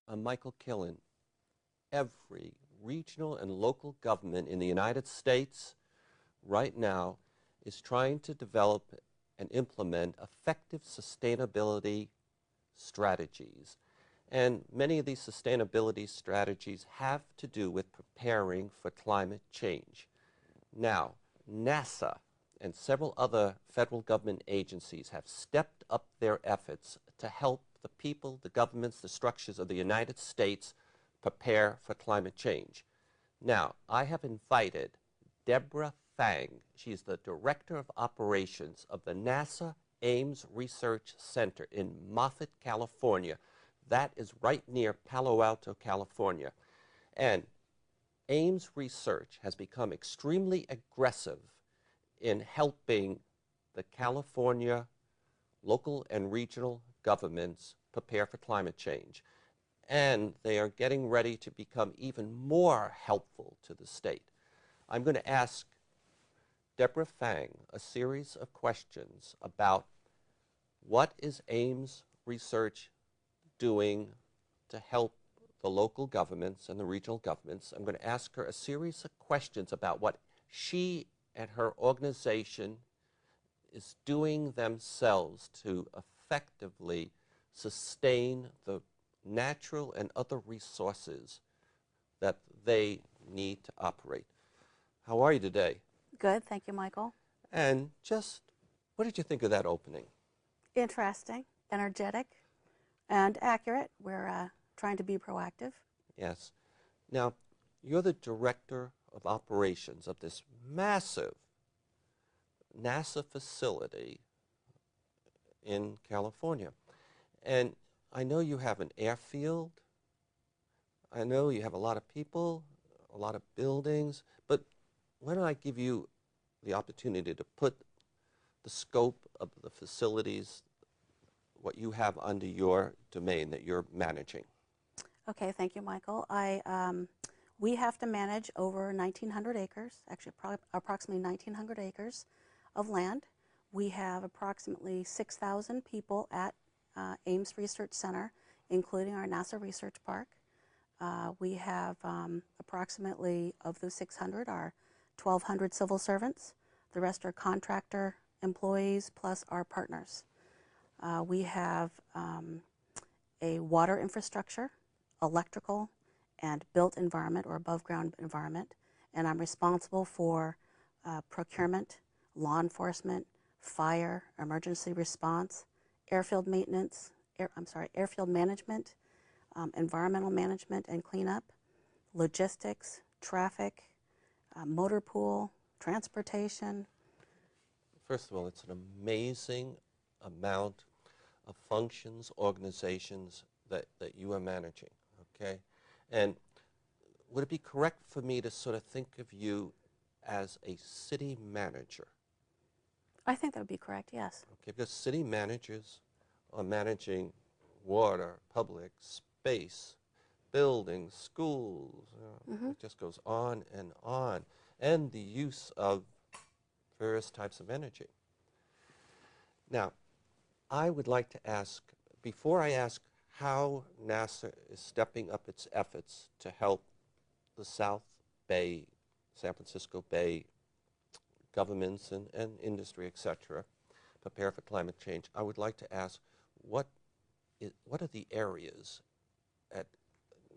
I'm Michael Killen. Every regional and local government in the United States right now is trying to develop and implement effective sustainability strategies. And many of these sustainability strategies have to do with preparing for climate change. Now, NASA and several other federal government agencies have stepped up their efforts to help the people, the governments, the structures of the United States prepare for climate change. Now, I have invited Deborah Fang. She's the Director of Operations of the NASA Ames Research Center in Moffett, California. That is right near Palo Alto, California. And Ames Research has become extremely aggressive in helping the California local and regional governments prepare for climate change. And they are getting ready to become even more helpful to the state. I'm going to ask Deborah Fang a series of questions about what is Ames Research doing to help the local governments and the regional governments. I'm going to ask her a series of questions about what she and her organization is doing themselves to effectively sustain the natural and other resources that they need to operate. How are you today? Good, thank you, Michael. And just, what did you think of that opening? Interesting, energetic, and accurate. We're trying to be proactive. Yes. Now, you're the Director of Operations of this massive NASA facility in California. And I know you have an airfield. I know you have a lot of people, a lot of buildings, but why don't I give you the opportunity to put the scope of the facilities, what you have under your domain that you're managing. Okay, thank you, Michael. We have to manage over 1,900 acres, actually approximately 1,900 acres of land. We have approximately 6,000 people at Ames Research Center, including our NASA Research Park. We have approximately, of those 600, are 1,200 civil servants. The rest are contractor employees plus our partners. We have a water infrastructure, electrical, and built environment or above ground environment, and I'm responsible for procurement, law enforcement, fire, emergency response, airfield maintenance, airfield management, environmental management and cleanup, logistics, traffic, motor pool, transportation. First of all, it's an amazing amount of functions, organizations that you are managing, okay? And would it be correct for me to sort of think of you as a city manager? I think that would be correct, yes. Okay, because city managers are managing water, public space, buildings, schools, it just goes on, and the use of various types of energy. Now, I would like to ask, before I ask how NASA is stepping up its efforts to help the South Bay, San Francisco Bay governments and industry, etc., prepare for climate change, I would like to ask what are the areas at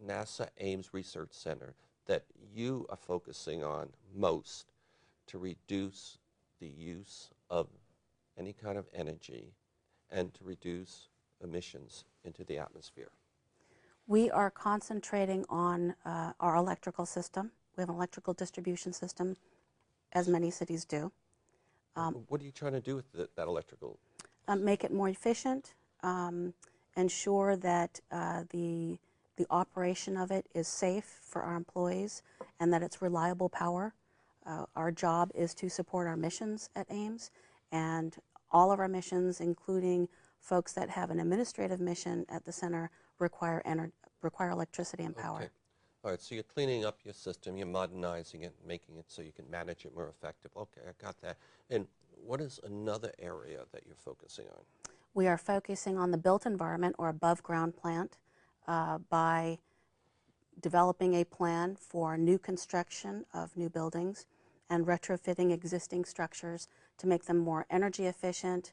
NASA Ames Research Center that you are focusing on most to reduce the use of any kind of energy and to reduce emissions into the atmosphere? We are concentrating on our electrical system. We have an electrical distribution system, as many cities do. What are you trying to do with that electrical? Make it more efficient, ensure that the operation of it is safe for our employees and that it's reliable power. Our job is to support our missions at Ames, and all of our missions, including folks that have an administrative mission at the center, require electricity and power. Okay. All right, so you're cleaning up your system, you're modernizing it, making it so you can manage it more effective. Okay, I got that. And what is another area that you're focusing on? We are focusing on the built environment or above ground plant. by developing a plan for new construction of new buildings and retrofitting existing structures to make them more energy efficient,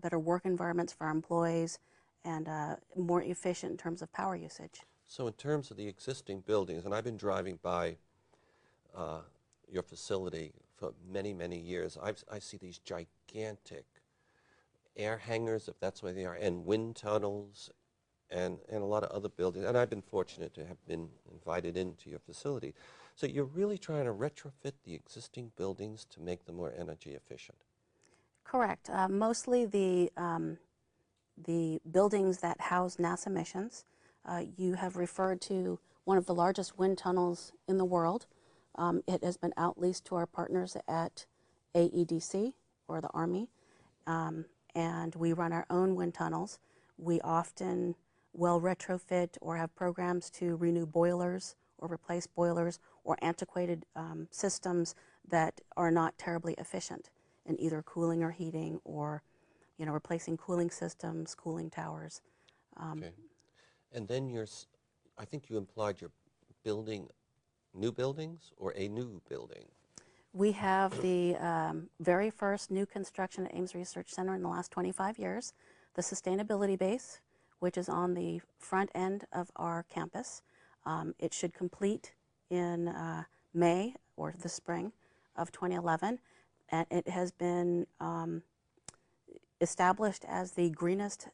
better work environments for our employees, and more efficient in terms of power usage. So in terms of the existing buildings, and I've been driving by your facility for many, many years, I see these gigantic air hangars, if that's what they are, and wind tunnels, and a lot of other buildings. And I've been fortunate to have been invited into your facility. So you're really trying to retrofit the existing buildings to make them more energy efficient. Correct. Mostly the buildings that house NASA missions. You have referred to one of the largest wind tunnels in the world. It has been outleased to our partners at AEDC, or the Army, and we run our own wind tunnels. We often will retrofit or have programs to renew boilers or replace boilers or antiquated systems that are not terribly efficient in either cooling or heating, or replacing cooling systems, cooling towers. Okay. And then I think you implied you're building new buildings or a new building. We have the very first new construction at Ames Research Center in the last 25 years, the sustainability base, which is on the front end of our campus. It should complete in May or the spring of 2011, and it has been established as the greenest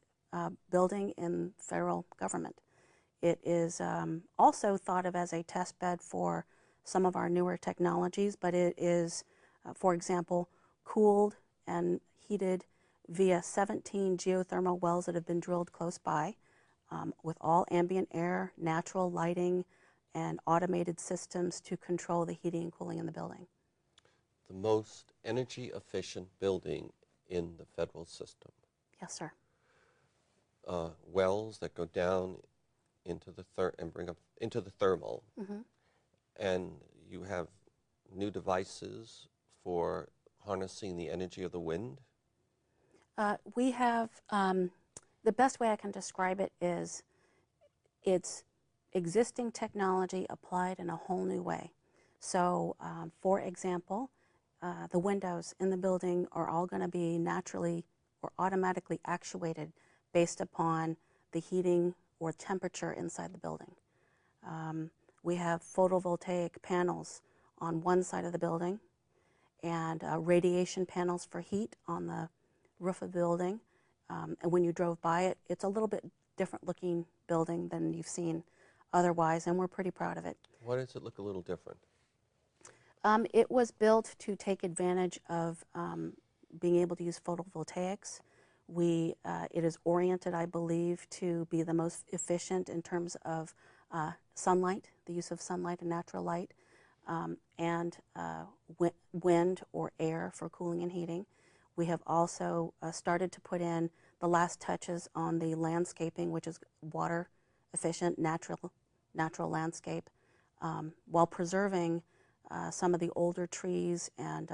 building in federal government. It is also thought of as a test bed for some of our newer technologies, but it is, for example, cooled and heated via 17 geothermal wells that have been drilled close by, with all ambient air, natural lighting, and automated systems to control the heating and cooling in the building. The most energy efficient building in the federal system. Yes, sir. Wells that go down into the and bring up into the thermal, and you have new devices for harnessing the energy of the wind. We have the best way I can describe it is it's existing technology applied in a whole new way. So, for example, the windows in the building are all going to be naturally or automatically actuated based upon the heating or temperature inside the building. We have photovoltaic panels on one side of the building, and radiation panels for heat on the roof of the building. And when you drove by it, it's a little bit different looking building than you've seen otherwise, and we're pretty proud of it. Why does it look a little different? It was built to take advantage of being able to use photovoltaics. It is oriented, I believe, to be the most efficient in terms of sunlight, the use of sunlight and natural light, and wind or air for cooling and heating. We have also started to put in the last touches on the landscaping, which is water efficient, natural landscape, while preserving some of the older trees and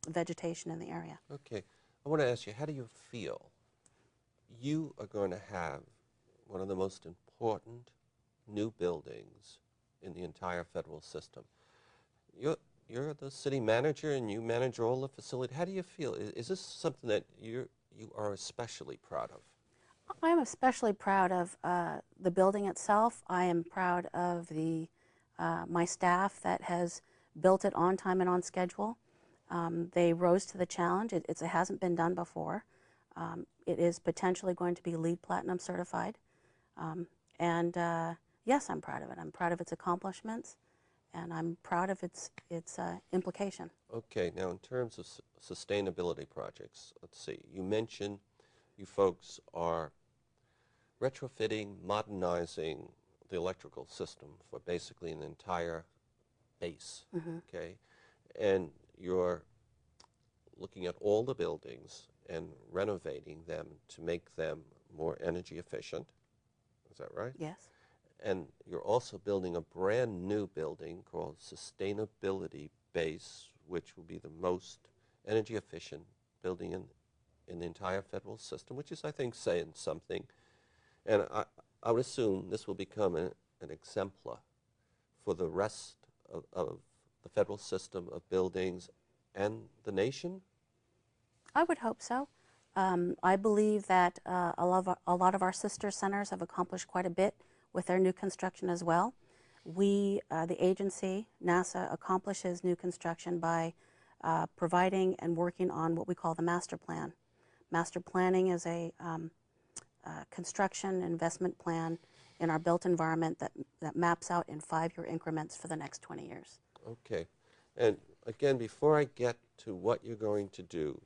vegetation in the area. Okay, I want to ask you, how do you feel? You are going to have one of the most important new buildings in the entire federal system. You're the city manager and you manage all the facility. How do you feel? Is this something that you are especially proud of? I'm especially proud of the building itself. I am proud of my staff that has built it on time and on schedule. They rose to the challenge. It hasn't been done before. It is potentially going to be LEED Platinum certified. Yes, I'm proud of it. I'm proud of its accomplishments, and I'm proud of its implication. Okay, now in terms of sustainability projects, let's see. You mentioned you folks are retrofitting, modernizing the electrical system for basically an entire base, okay? And you're looking at all the buildings and renovating them to make them more energy efficient. Is that right? Yes. And you're also building a brand new building called Sustainability Base, which will be the most energy efficient building in the entire federal system, which is, I think, saying something. And I would assume this will become an exemplar for the rest of the federal system of buildings and the nation? I would hope so. I believe that a lot of our sister centers have accomplished quite a bit with their new construction as well. We, the agency, NASA, accomplishes new construction by providing and working on what we call the master plan. Master planning is a construction investment plan in our built environment that maps out in 5-year increments for the next 20 years. Okay. And again, before I get to what you're going to do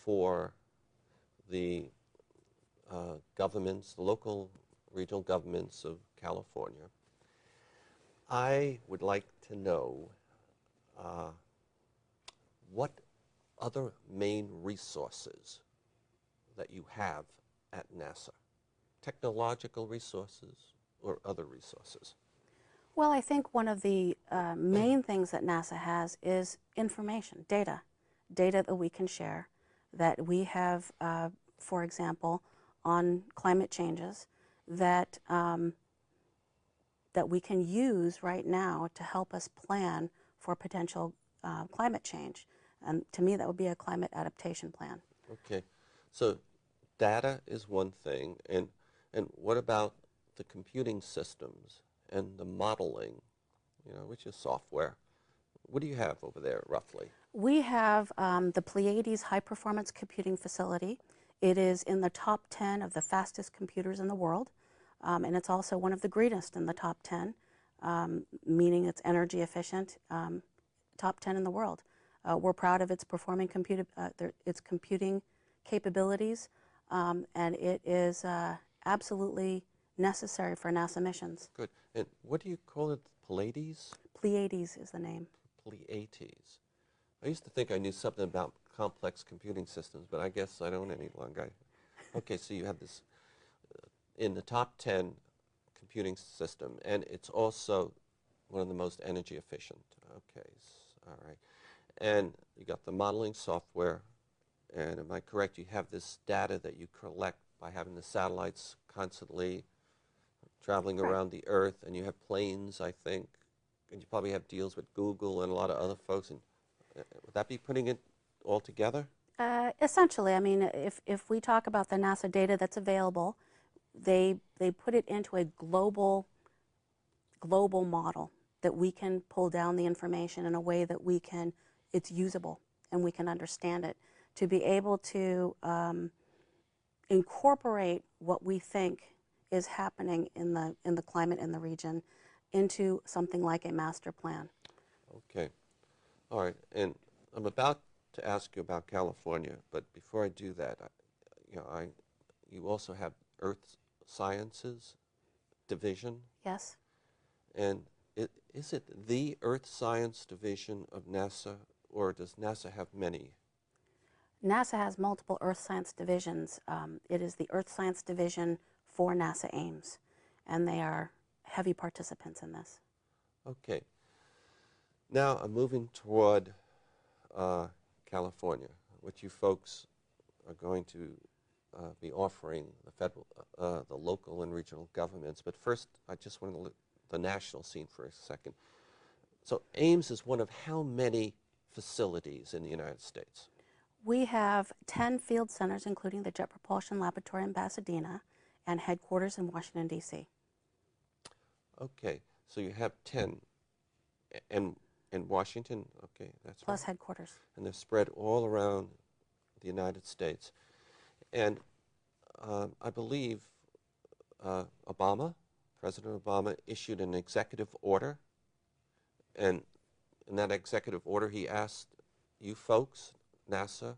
for the governments, the local regional governments of California, I would like to know what other main resources that you have at NASA, technological resources or other resources? Well, I think one of the main things that NASA has is information, data that we can share, that we have, for example, on climate changes that that we can use right now to help us plan for potential climate change. And to me, that would be a climate adaptation plan. Okay, so data is one thing, and what about the computing systems and the modeling, which is software? What do you have over there, roughly? We have the Pleiades High Performance Computing Facility. It is in the top 10 of the fastest computers in the world, and it's also one of the greenest in the top 10, meaning it's energy efficient, top 10 in the world. We're proud of its its computing capabilities, and it is absolutely necessary for NASA missions. Good. And what do you call it, Pleiades? Pleiades is the name. Pleiades. I used to think I knew something about complex computing systems, but I guess I don't any longer. Okay, so you have this in the top 10 computing system, and it's also one of the most energy efficient. Okay, all right. And you got the modeling software, and am I correct, you have this data that you collect by having the satellites constantly traveling around the Earth, and you have planes, I think, and you probably have deals with Google and a lot of other folks, and would that be putting it all together? Essentially, I mean, if we talk about the NASA data that's available, they put it into a global model that we can pull down the information in a way that it's usable and we can understand it, to be able to incorporate what we think is happening in the climate in the region into something like a master plan. Okay. All right. And I'm about to ask you about California, but before I do that, you also have Earth Sciences Division. Yes. And is it the Earth Science Division of NASA, or does NASA have many? NASA has multiple Earth Science divisions. It is the Earth Science Division for NASA Ames, and they are heavy participants in this. Okay. Now I'm moving toward California, which you folks are going to be offering the federal, the local and regional governments. But first, I just want to look at the national scene for a second. So Ames is one of how many facilities in the United States? We have 10 field centers, including the Jet Propulsion Laboratory in Pasadena and headquarters in Washington, D.C. Okay, so you have 10 and in Washington, okay, that's plus right. Headquarters. And they're spread all around the United States. And I believe President Obama issued an executive order, and in that executive order he asked you folks, NASA,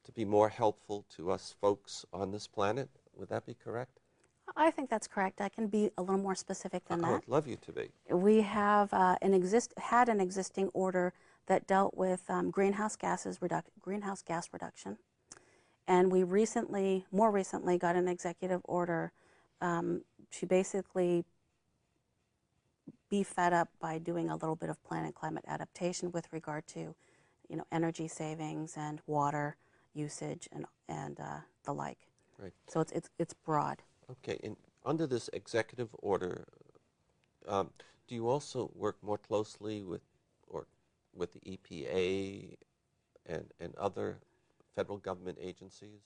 to be more helpful to us folks on this planet. Would that be correct? I think that's correct. I can be a little more specific than that. I would love you to be. We have had an existing order that dealt with greenhouse gas reduction, and we more recently, got an executive order to basically beef that up by doing a little bit of planet climate adaptation with regard to, energy savings and water usage and the like. Right. So it's broad. Okay, and Under this executive order, do you also work more closely with the EPA and other federal government agencies?